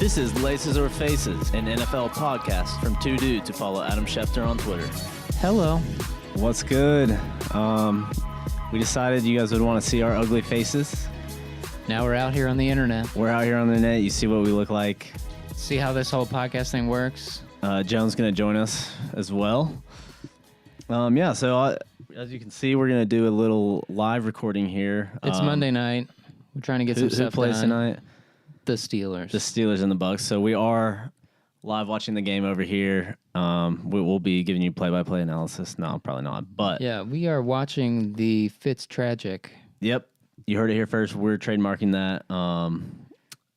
This is Laces or Faces, an NFL podcast from two dudes who follow Adam Schefter on Twitter. Hello. What's good? We decided you guys would want to see our ugly faces. Now we're out here on the internet. We're out here on the net. You see what we look like. See how this whole podcast thing works. Joan's going to join us as well. So as you can see, we're going to do a little live recording here. It's Monday night. We're trying to get some stuff who plays done. tonight? The Steelers. The Steelers and the Bucks. So we are live watching the game over here. We'll be giving you play-by-play analysis. No, probably not. But yeah, we are watching the Fitztragic. Yep. You heard it here first. We're trademarking that.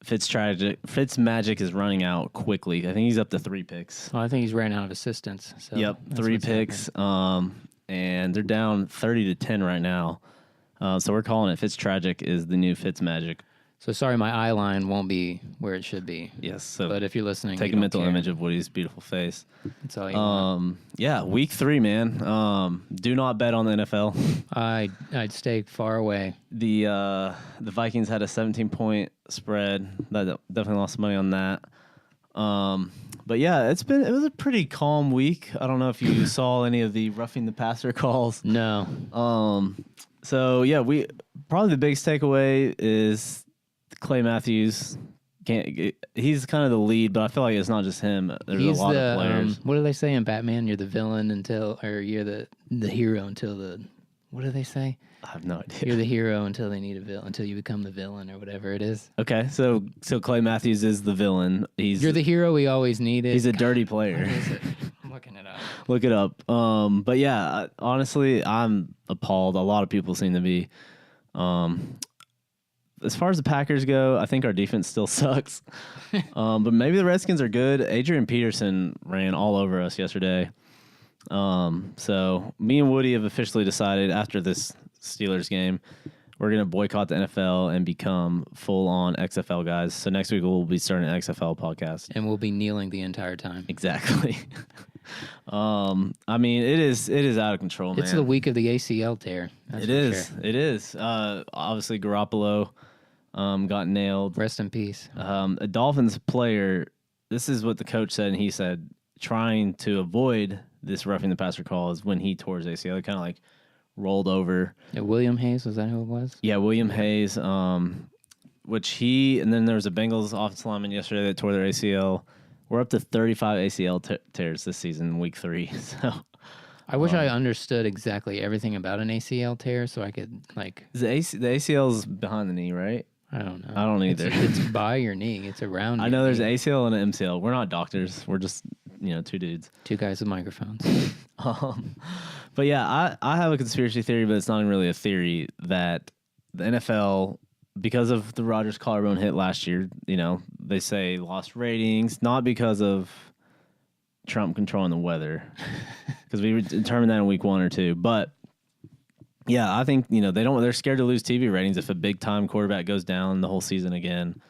Fitzmagic is running out quickly. I think he's up to 3 picks. Oh, I think he's ran out of assistance. So yep, 3 picks. And they're down 30-10 right now. So we're calling it Fitztragic is the new Fitzmagic. So sorry, my eye line won't be where it should be. Yes. So but if you're listening, take a mental image of Woody's beautiful face. That's all you want. Yeah, week 3, man. Do not bet on the NFL. I'd stay far away. The Vikings had a 17-point spread. That definitely lost money on that. But yeah, it was a pretty calm week. I don't know if you saw any of the roughing the passer calls. No. So yeah, probably the biggest takeaway is Clay Matthews. He's kind of the lead, but I feel like it's not just him. There's a lot of players. What do they say in Batman? You're the villain or you're the hero until what do they say? I have no idea. You're the hero until they need a villain, until you become the villain or whatever it is. Okay, so Clay Matthews is the villain. You're the hero we always needed. He's a dirty player. What is it? I'm looking it up. Look it up. But yeah, honestly, I'm appalled. A lot of people seem to be. As far as the Packers go, I think our defense still sucks. But maybe the Redskins are good. Adrian Peterson ran all over us yesterday. So me and Woody have officially decided after this Steelers game, we're going to boycott the NFL and become full-on XFL guys. So next week we'll be starting an XFL podcast. And we'll be kneeling the entire time. Exactly. I mean, it is out of control, man. It's the week of the ACL tear. It is. Sure. It is. Obviously, Garoppolo got nailed. Rest in peace. A Dolphins player, this is what the coach said, and he said trying to avoid this roughing the passer call is when he tore his ACL. He kind of like rolled over. Yeah, William Hayes, was that who it was? Yeah, William Hayes, and then there was a Bengals offensive lineman yesterday that tore their ACL. We're up to 35 ACL tears this season, week 3. So I wish I understood exactly everything about an ACL tear so I could, like... The ACL's behind the knee, right? I don't know. I don't either. It's by your knee. It's around I know there's an ACL and an MCL. We're not doctors. We're just, 2 dudes. 2 guys with microphones. But yeah, I have a conspiracy theory, but it's not even really a theory, that the NFL... Because of the Rodgers collarbone hit last year, they say lost ratings, not because of Trump controlling the weather, because we determined that in week 1 or 2. But yeah, I think they're scared to lose TV ratings if a big time quarterback goes down the whole season again.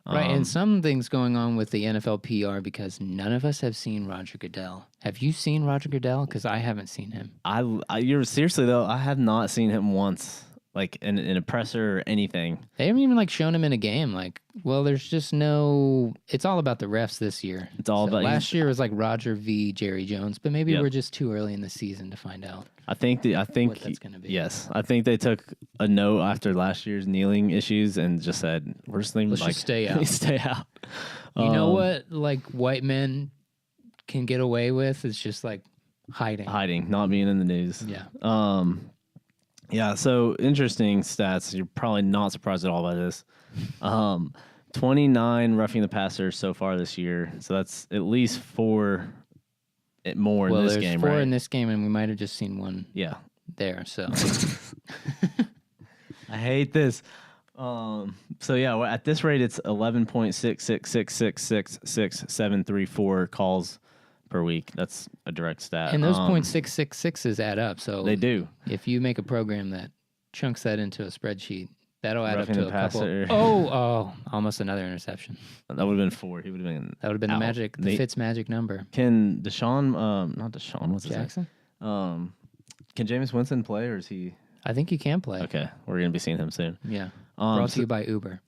Right, and something's going on with the NFL PR because none of us have seen Roger Goodell. Have you seen Roger Goodell? Because I haven't seen him. You're seriously though, I have not seen him once. Like in a presser or anything. They haven't even shown him in a game. There's just no. It's all about the refs this year. It's all about. Last year was like Roger v. Jerry Jones, but maybe we're just too early in the season to find out. I think what that's gonna be. Yes, I think they took a note after last year's kneeling issues and just said we're just leaving. Let's just stay out. Stay out. You know what? White men can get away with is just hiding, not being in the news. Yeah. Yeah, so interesting stats. You're probably not surprised at all by this. 29 roughing the passer so far this year. So that's at least 4 more in this game, right? Well, there's 4 in this game, and we might have just seen one there. So I hate this. So yeah, at this rate, it's 11.6666666734 calls per week. That's a direct stat. And those .666s add up. So they do. If you make a program that chunks that into a spreadsheet, that'll add roughing up to a passer. couple. Almost another interception. That would have been 4. He would have been. That would have been the Fitzmagic number. Can Deshaun? Not Deshaun. What's Jackson? His name? Can Jameis Winston play, or is he? I think he can play. Okay, we're gonna be seeing him soon. Yeah. Brought to you by Uber.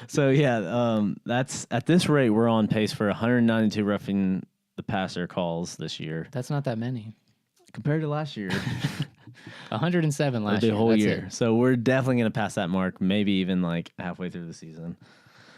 So yeah, that's at this rate we're on pace for 192 roughing the passer calls this year That's not that many. compared to last year. 107 last the year. whole That's year. it. So we're definitely going to pass that mark, maybe even like halfway through the season.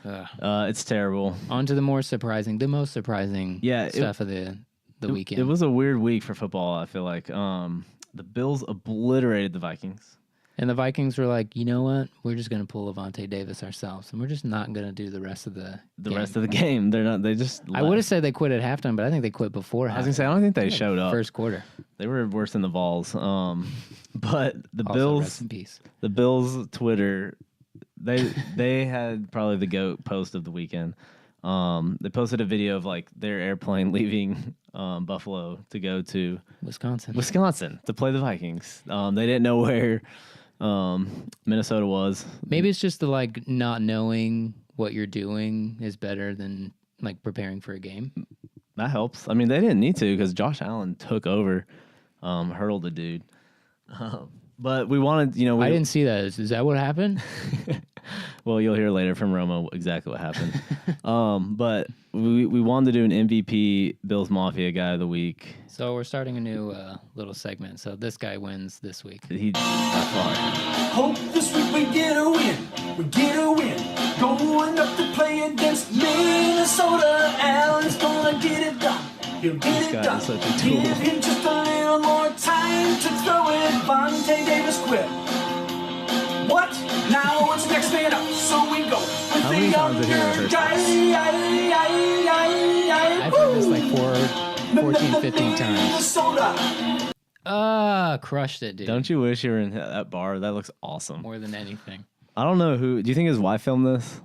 It's terrible. On to the most surprising stuff of the weekend. It was a weird week for football, I feel like. The Bills obliterated the Vikings. And the Vikings were like, you know what? We're just going to pull Avante Davis ourselves, and we're just not going to do the rest of the rest of the game. They're not. They just. I would have said they quit at halftime, but I think they quit before halftime. I was gonna say I don't think they showed up first quarter. They were worse than the Vols. But the Also, Bills. rest in peace. The Bills Twitter. They had probably the GOAT post of the weekend. They posted a video of like their airplane leaving Buffalo to go to Wisconsin to play the Vikings. They didn't know where Minnesota was. Maybe it's just the like not knowing what you're doing is better than like preparing for a game. That helps. I mean, they didn't need to because Josh Allen took over, hurdled the dude. But we wanted, I didn't see that. Is that what happened? Well, you'll hear later from Romo exactly what happened. But we wanted to do an MVP Bills Mafia guy of the week. So we're starting a new little segment. So this guy wins this week. He by far. Hope this week we get a win. We get a win. Going up to play against Minnesota. Allen's gonna get it done. He'll get it done. Give him just a little more time to throw it. Vontae Davis quit. What? Now what's next man up? So we go with How many times did he rehearse I've heard this like 14, 15 times. Crushed it, dude. Don't you wish you were in that bar? That looks awesome. More than anything. I don't know who. Do you think his wife filmed this?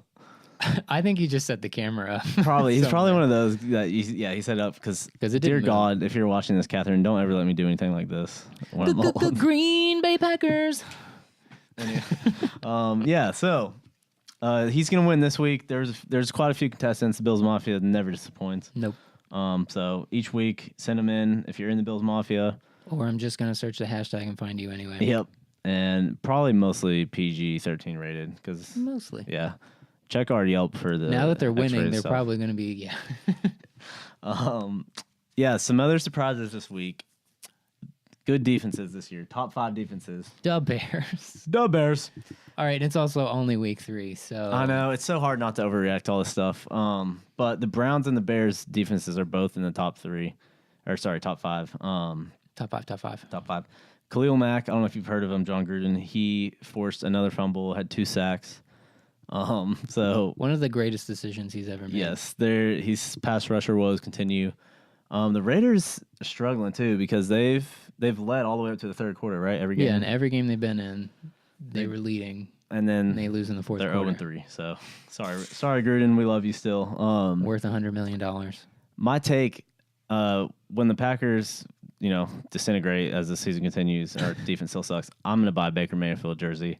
I think he just set the camera up. Probably. He's probably one of those that he set up because dear God, if you're watching this, Catherine, don't ever let me do anything like this. The Green Bay Packers. Yeah, so he's gonna win this week. There's quite a few contestants. The Bills Mafia never disappoints. Nope. So each week, send them in if you're in the Bills Mafia. Or I'm just gonna search the hashtag and find you anyway. Yep, and probably mostly PG-13 rated because mostly. Yeah, check our Yelp for the. Now that they're winning, X-rated they're stuff. probably gonna be Yeah, some other surprises this week. Good defenses this year. Top 5 defenses. The Bears. The Bears. All right, it's also only week 3, so I know it's so hard not to overreact to all this stuff. But the Browns and the Bears defenses are both in the top 5. Top 5. Khalil Mack. I don't know if you've heard of him. John Gruden. He forced another fumble. Had 2 sacks. So one of the greatest decisions he's ever made. yes, he's pass rusher woes continue. The Raiders are struggling too because they've led all the way up to the third quarter, right? Every game. Yeah, and every game they've been in, they were leading, and then and they lose in the fourth they're quarter. 0-3. So sorry, Gruden, we love you still. Worth $100 million. My take, when the Packers, disintegrate as the season continues, our defense still sucks. I'm gonna buy a Baker Mayfield jersey.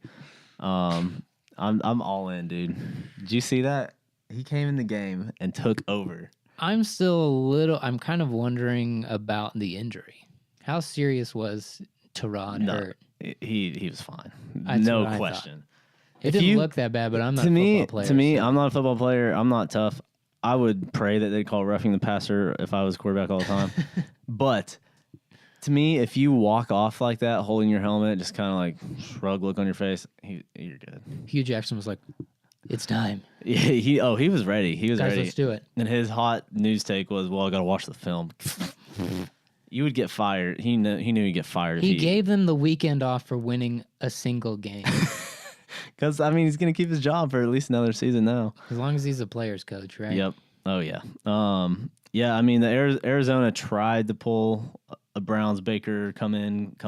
I'm all in, dude. Did you see that? He came in the game and took over. I'm kind of wondering about the injury. How serious was Tyrod hurt? He was fine. That's No what I question. It didn't look that bad, but I'm not a football player. To me, I'm not a football player. I'm not tough. I would pray that they call roughing the passer if I was quarterback all the time. But to me, if you walk off like that, holding your helmet, just kind of like shrug look on your face, you're good. Hugh Jackson was like, "It's time." Yeah, he was ready. He was Guys, ready. let's do it. And his hot news take was, "Well, I got to watch the film." You would get fired. He knew he'd get fired. He gave them the weekend off for winning a single game. Because he's gonna keep his job for at least another season now. As long as he's a player's coach, right? Yep. Oh yeah. Yeah. The Arizona tried to pull a Browns Baker come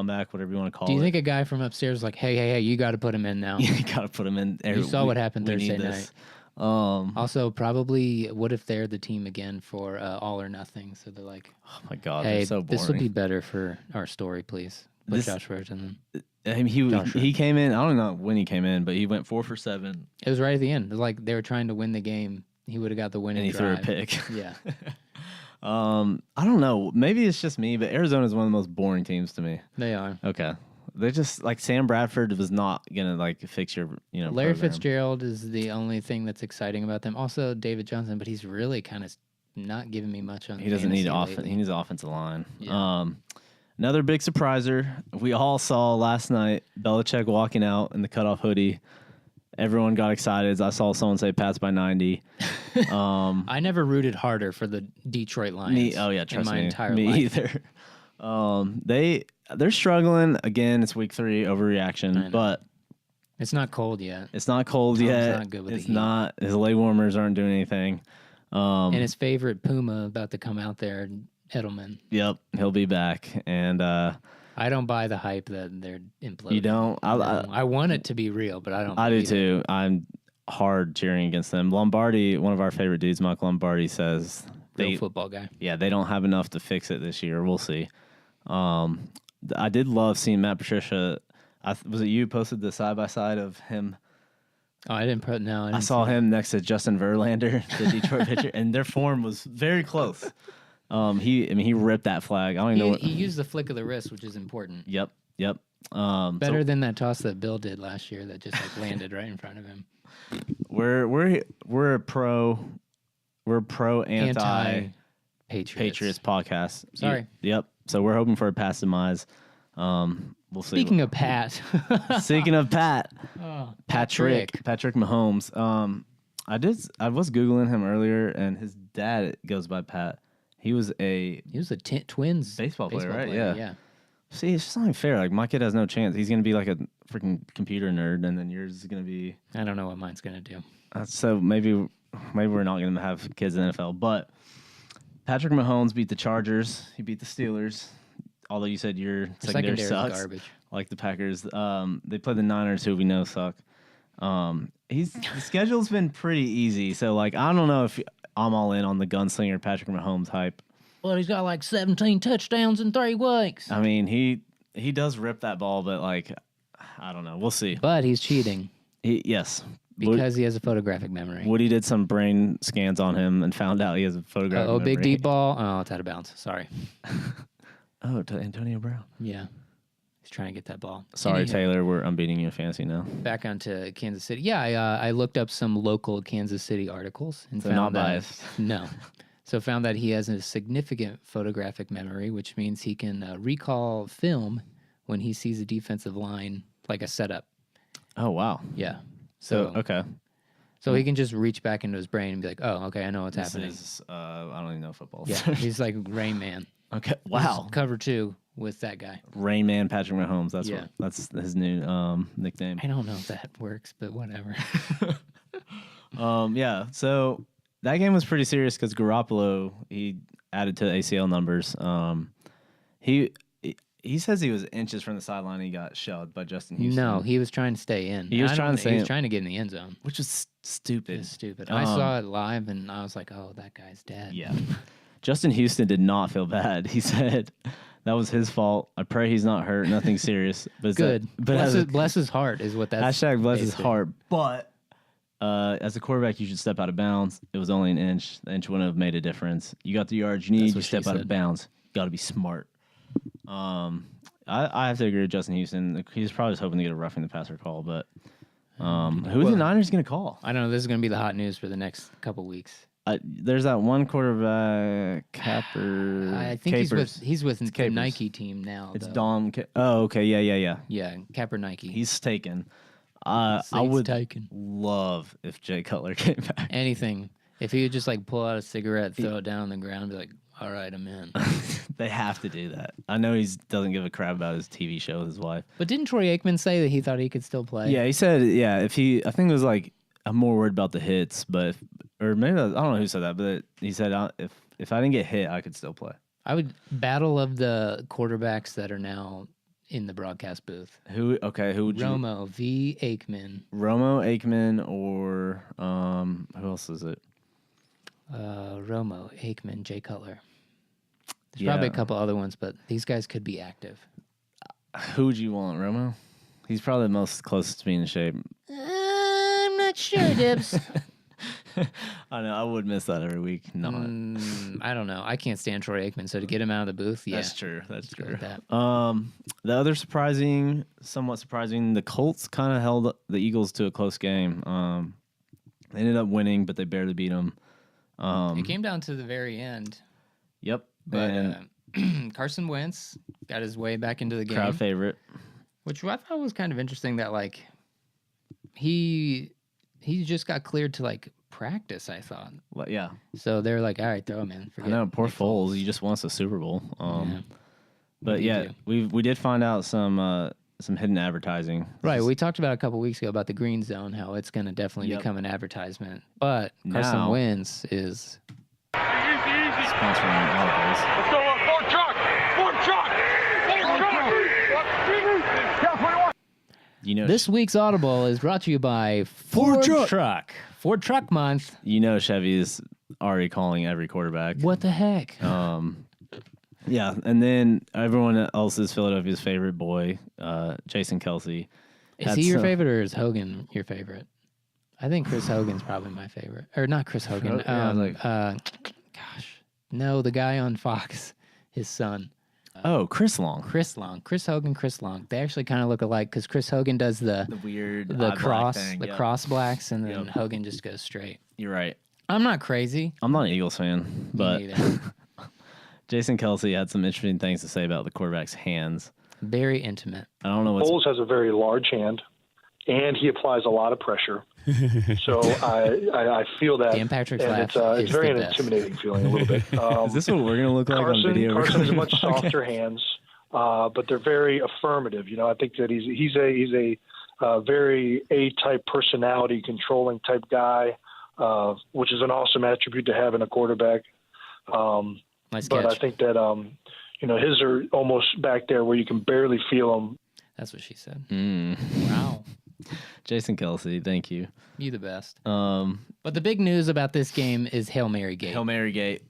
back, whatever you want to call it. Do you think a guy from upstairs was like, hey, you got to put him in now? You got to put him in. You saw what happened Thursday night. Um, Also, probably, what if they're the team again for All or Nothing? So they're like, oh my God, hey, they're so boring. this would be better for our story, please. Put Josh Rosen in. He came in. I don't know when he came in, but he went 4 for 7. It was right at the end. It was like they were trying to win the game. He would have got the winning And he drive. threw a pick. Yeah. I don't know. Maybe it's just me, but Arizona is one of the most boring teams to me. They are. Okay. They just like Sam Bradford was not gonna like fix your Larry program. Fitzgerald is the only thing that's exciting about them. Also, David Johnson, but he's really kind of not giving me much on. He doesn't need fantasy offense. He needs offensive line. Yeah. Another big surpriser we all saw last night: Belichick walking out in the cutoff hoodie. Everyone got excited. I saw someone say Pats by 90. I never rooted harder for the Detroit Lions. Trust in my me. entire Me life. either. They're struggling again. It's week 3, overreaction, but It's not cold yet. it's not cold Tom's yet. not good with it's the heat. not. His leg warmers aren't doing anything. And his favorite Puma about to come out there, Edelman. Yep, he'll be back, and I don't buy the hype that they're imploding. you don't. I want it to be real, but I don't. I do believe it. too. I'm hard cheering against them. Lombardi, one of our favorite dudes, Mike Lombardi, says Real football guy. Yeah, they don't have enough to fix it this year. We'll see. I did love seeing Matt Patricia. Was it you posted the side by side of him? Oh, I didn't put no. I saw him next to Justin Verlander, the Detroit pitcher, and their form was very close. He ripped that flag. I don't even know. He used the flick of the wrist, which is important. Yep. Better than that toss that Bill did last year that just like landed right in front of him. We're a pro anti Patriots podcast. Sorry. Yep. So we're hoping for a Pats demise. We'll see. Speaking of Pat, Speaking of Pat, Patrick. Patrick Mahomes. I was Googling him earlier, and his dad goes by Pat. He was a Twins baseball player, right? Yeah. See, it's just not even fair. Like, my kid has no chance. He's going to be like a freaking computer nerd, and then yours is going to be... I don't know what mine's going to do. So maybe we're not going to have kids in the NFL. But Patrick Mahomes beat the Chargers. He beat the Steelers. Although you said your secondary sucks. Garbage. Like the Packers. They play the Niners, who we know suck. The schedule's been pretty easy. So, like, I don't know if I'm all in on the gunslinger Patrick Mahomes hype. Well, he's got like 17 touchdowns in 3 weeks. I mean, he does rip that ball, but like, I don't know. We'll see. But he's cheating Yes. because he has a photographic memory. Woody did some brain scans on him and found out he has a photographic memory. Big deep ball. Oh, it's out of bounds. Sorry. To Antonio Brown. Yeah. He's trying to get that ball. Sorry, Anyhow, Taylor. I'm beating you in fantasy now. Back onto Kansas City. Yeah, I looked up some local Kansas City articles and So found not that biased. no. So found that he has a significant photographic memory, which means he can recall film when he sees a defensive line like a setup. Oh, wow. Yeah. So okay. So he can just reach back into his brain and be like, "Oh, okay, I know what's This happening." is, I don't even know football. Yeah, he's like Rain Man. Okay. Wow. He's cover 2 with that guy. Rain Man Patrick Mahomes. Yeah. That's his new nickname. I don't know if that works, but whatever. Yeah. So that game was pretty serious because Garoppolo, he added to the ACL numbers. He says he was inches from the sideline and he got shelled by Justin Houston. No, he was trying to stay in. He was trying to stay He was in. trying to get in the end zone. Which is stupid. It's stupid. I saw it live and I was like, "Oh, that guy's dead." Yeah. Justin Houston did not feel bad. He said that was his fault. I pray he's not hurt. Nothing serious. But it's Good. but Bless his heart is what that's. hashtag bless his basically. heart. But as a quarterback, you should step out of bounds. It was only an inch. The inch wouldn't have made a difference. You got the yards you need. That's You what step she out of said. bounds. Got to be smart. I have to agree with Justin Houston. He's probably just hoping to get a roughing the passer call. But who are the Niners going to call? I don't know. This is going to be the hot news for the next couple weeks. There's that one quarterback, Capper. I think he's with the Capers. Nike team now. It's though. Dom. Oh, okay. Yeah. Yeah, Capper Nike. He's taken. I would love if Jay Cutler came back. Anything. If he would just like pull out a cigarette, throw it down on the ground, and be like, "All right, I'm in." They have to do that. I know he doesn't give a crap about his TV show with his wife. But didn't Troy Aikman say that he thought he could still play? Yeah, he said, I think it was like, I'm more worried about the hits, but, or maybe, I don't know who said that, but he said, if I didn't get hit, I could still play. I would battle of the quarterbacks that are now in the broadcast booth. Who would you? Romo v. Aikman. Romo, Aikman, or, who else is it? Romo, Aikman, Jay Cutler. There's Yeah. probably a couple other ones, but these guys could be active. Who would you want, Romo? He's probably the most closest to being in shape. I'm not sure, Dibs. I know. I would miss that every week. No, I don't know. I can't stand Troy Aikman, so to get him out of the booth, yeah. that's true. That's Go true. with that. The other somewhat surprising, the Colts kind of held the Eagles to a close game. They ended up winning, but they barely beat them. It came down to the very end. Yep. But And Carson Wentz got his way back into the game. crowd favorite. Which I thought was kind of interesting that, like, he just got cleared to, like, practice, I thought. Yeah. So they're like, all right, throw him in. I know, poor Foles. He just wants a Super Bowl. But yeah, we did find out some hidden advertising. Right, we talked about a couple weeks ago about the green zone, how it's going to definitely become an advertisement. But Carson Wentz is sponsoring Audibles. Let's go up. Ford truck. Ford truck. Ford truck. You know, this week's Audible is brought to you by Ford Truck. Ford Truck Month. You know, Chevy is already calling every quarterback. What the heck? Yeah, and then everyone else's Philadelphia's favorite boy, Jason Kelsey. Is he your favorite or is Hogan your favorite? I think Chris Hogan's probably my favorite. Or not Chris Hogan. No, the guy on Fox, his son. Chris Long. Chris Long. Chris Hogan, Chris Long. They actually kind of look alike because Chris Hogan does the weird cross, thing. cross blacks, and then Hogan just goes straight. You're right. I'm not crazy. I'm not an Eagles fan, but Jason Kelsey had some interesting things to say about the quarterback's hands. Very intimate. I don't know what's... Foles has a very large hand, and he applies a lot of pressure. So I feel that. Dan Patrick's laugh it's very an intimidating feeling a little bit. Is this what we're going to look like on video? Carson has much softer hands, but they're very affirmative. You know, I think that he's a very A-type personality, controlling type guy, which is an awesome attribute to have in a quarterback. Nice but catch. I think that his are almost back there where you can barely feel them. That's what she said. Wow. Jason Kelsey, thank you. You the best. But the big news about this game is Hail Mary Gate. Hail Mary Gate.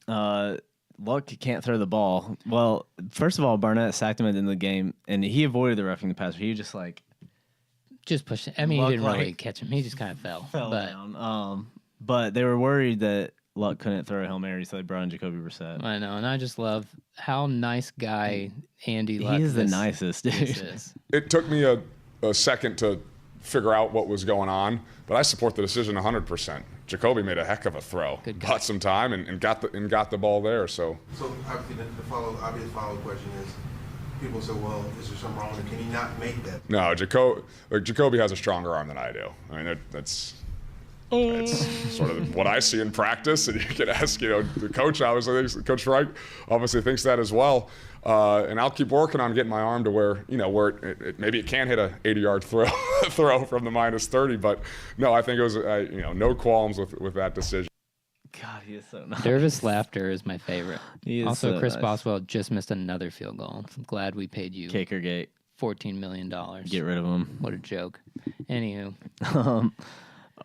Luck can't throw the ball. Well, first of all, Barnett sacked him at the end of the game, and he avoided the roughing the passer. He was just like... Just pushing. I mean, he didn't really catch him. He just kind of fell down. But they were worried that Luck couldn't throw a Hail Mary, so they brought in Jacoby Brissett. I know, and I just love how nice guy Andy Luck is. He is the nicest, dude. It took me a second to figure out what was going on, but I support the decision 100%. Jacoby made a heck of a throw. Bought some time and got the ball there. So obviously the obvious follow question is, people say, well, is there something wrong with it? Can he not make that? No, Jacoby has a stronger arm than I do. I mean, that's sort of what I see in practice, and you can ask, the coach. Obviously, Coach Reich obviously thinks that as well. And I'll keep working on getting my arm to where maybe it can hit a 80-yard throw from the -30. But no, I think it was no qualms with that decision. God, he is so nice. Nervous laughter is my favorite. Also, so Chris nice. Boswell just missed another field goal. I'm glad we paid you Cakergate. $14 million. Get rid of him. What a joke. Anywho.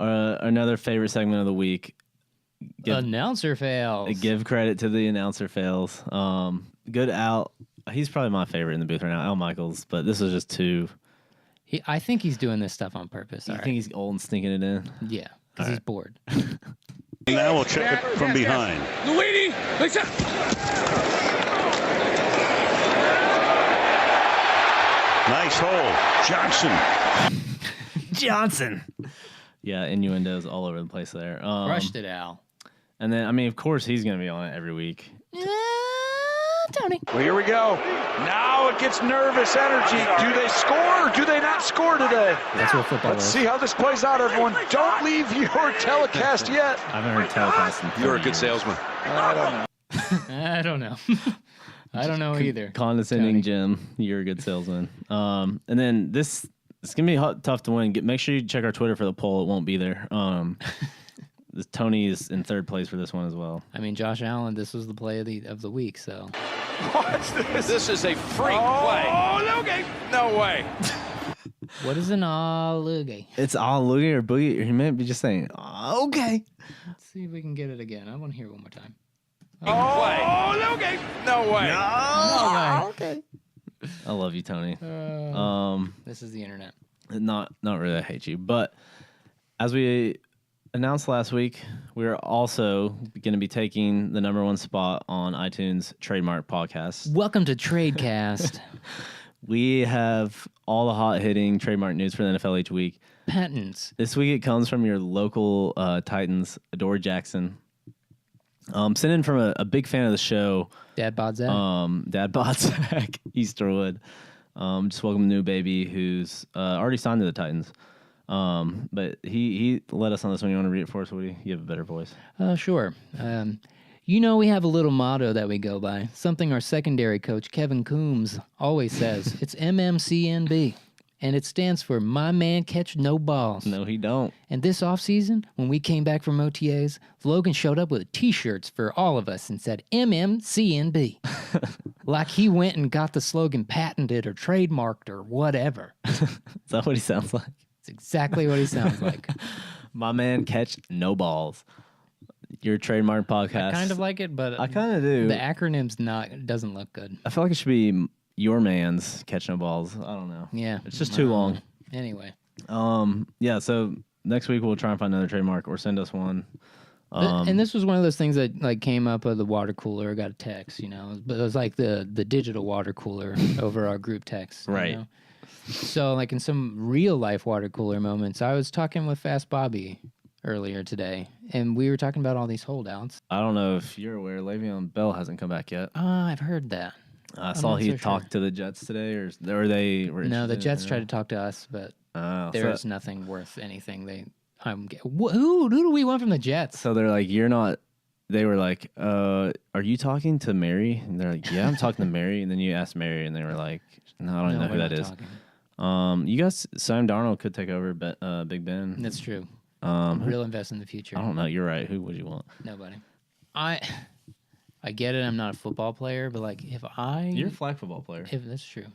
Another favorite segment of the week. Announcer fails. Give credit to the announcer fails. Good Al. He's probably my favorite in the booth right now, Al Michaels, but this was just too... I think he's doing this stuff on purpose. You think he's old and sneaking it in? Yeah, because he's bored. Now we'll check it from behind. Woodie, Nice hole. Johnson. Yeah, innuendos all over the place there. Crushed it, Al. And then, I mean, of course, he's going to be on it every week. Tony. Well, here we go. Now it gets nervous energy. Do they score or do they not score today? That's what football Let's is. see how this plays out, everyone. Don't leave your telecast yet. I haven't heard telecast in 30 You're a good years. salesman. I don't know. I don't know either. Condescending Tony. Jim. You're a good salesman. And then it's going to be tough to win. Make sure you check our Twitter for the poll. It won't be there. Tony is in third place for this one as well. I mean, Josh Allen, this was the play of the week, so. What's this? This is a freak play. Oh, okay. No way. What is an loogie? It's all loogie or boogie. Or he might be just saying, okay. Let's see if we can get it again. I want to hear it one more time. Oh, okay. No way. No way. Okay. I love you, Tony. This is the internet. Not really. I hate you, but as we announced last week, we're also going to be taking the #1 spot on iTunes trademark podcast. Welcome to Tradecast. We have all the hot-hitting trademark news for the NFL each week. Patents. This week it comes from your local Titans, Adore Jackson. Sent in from a big fan of the show. Dad Bod Zach. Dad Bod Zach, Easterwood. Just welcome a new baby who's already signed to the Titans. But he led us on this one. You want to read it for us, Woody? You have a better voice. Sure. We have a little motto that we go by. Something our secondary coach, Kevin Coombs, always says. It's MMCNB. And it stands for My Man Catch No Balls. No, he don't. And this offseason, when we came back from OTAs, Logan showed up with T-shirts for all of us and said MMCNB. Like he went and got the slogan patented or trademarked or whatever. Is that what he sounds like? It's exactly what he sounds like. My Man Catch No Balls. Your trademark podcast. I kind of like it, but I kind of do. The acronym's doesn't look good. I feel like it should be Your Man's Catch No Balls. I don't know. Yeah. It's just too long. Anyway. Yeah, so next week we'll try and find another trademark or send us one. And this was one of those things that came up with the water cooler. I got a text, but it was like the digital water cooler over our group text. Right. So in some real life water cooler moments, I was talking with Fast Bobby earlier today, and we were talking about all these holdouts. I don't know if you're aware, Le'Veon Bell hasn't come back yet. I've heard that. I saw he talked to the Jets today, or they were. No, the Jets tried to talk to us, but there's nothing worth anything. Who do we want from the Jets? So they're like, you're not. They were like, are you talking to Mary? And they're like, yeah, I'm talking to Mary. And then you asked Mary, and they were like, no, I don't know who that is. You guys, Sam Darnold could take over Big Ben. That's true. Real invest in the future. I don't know. You're right. Who would you want? Nobody. I get it. I'm not a football player, but you're a flag football player. If that's true.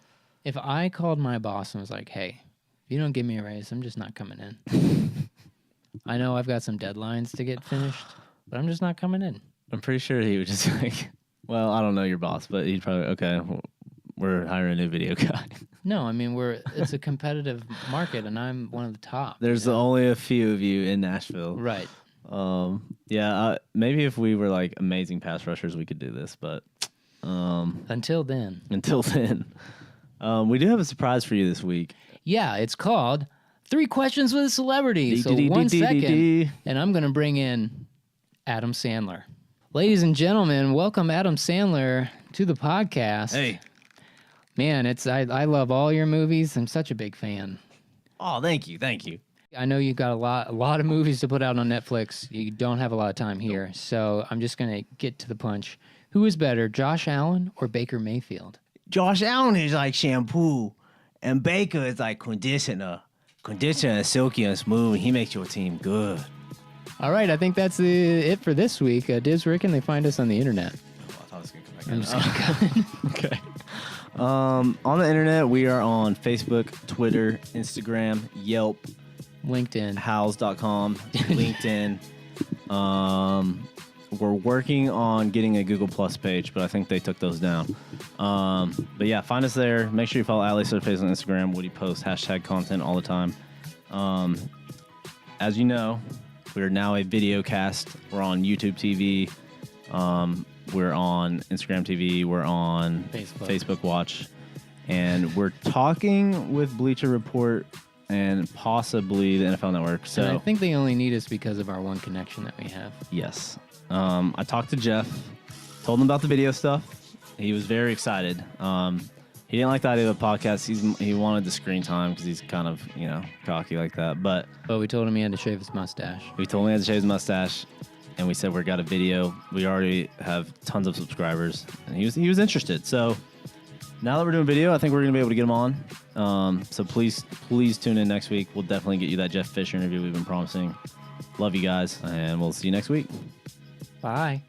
If I called my boss and was like, hey, if you don't give me a raise, I'm just not coming in. I know I've got some deadlines to get finished, but I'm just not coming in. I'm pretty sure he would just well, I don't know your boss, but he'd probably, okay, we're hiring a new video guy. No, I mean, it's a competitive market, and I'm one of the top. There's only a few of you in Nashville. Right. Maybe if we were amazing pass rushers, we could do this, but until then, we do have a surprise for you this week. Yeah, it's called 3 Questions with a Celebrity. So 1 second, and I'm going to bring in Adam Sandler. Ladies and gentlemen, welcome Adam Sandler to the podcast. Hey. Man, I love all your movies. I'm such a big fan. Oh, thank you. I know you got a lot of movies to put out on Netflix. You don't have a lot of time here, so I'm just going to get to the punch. Who is better, Josh Allen or Baker Mayfield? Josh Allen is like shampoo, and Baker is like conditioner. Conditioner is silky and smooth, and he makes your team good. All right, I think that's it for this week. Diz, where can they find us on the internet? Oh, I thought it was going to come back. I'm just going to go. Okay. On the internet, we are on Facebook, Twitter, Instagram, Yelp, LinkedIn, Hows.com, LinkedIn. We're working on getting a Google Plus page, but I think they took those down. But yeah, find us there. Make sure you follow Ali Surface on Instagram. Woody posts #content all the time. As you know, we're now a video cast. We're on YouTube TV. We're on Instagram TV. We're on Facebook Watch. And we're talking with Bleacher Report and possibly the NFL Network. So and I think they only need us because of our one connection that we have. Yes. I talked to Jeff, told him about the video stuff. He was very excited. He didn't like the idea of a podcast. He wanted the screen time because he's kind of, cocky like that. But we told him he had to shave his mustache. We told him he had to shave his mustache. And we said, we got a video. We already have tons of subscribers. And he was interested. So now that we're doing video, I think we're going to be able to get him on. So please tune in next week. We'll definitely get you that Jeff Fisher interview we've been promising. Love you guys. And we'll see you next week. Bye.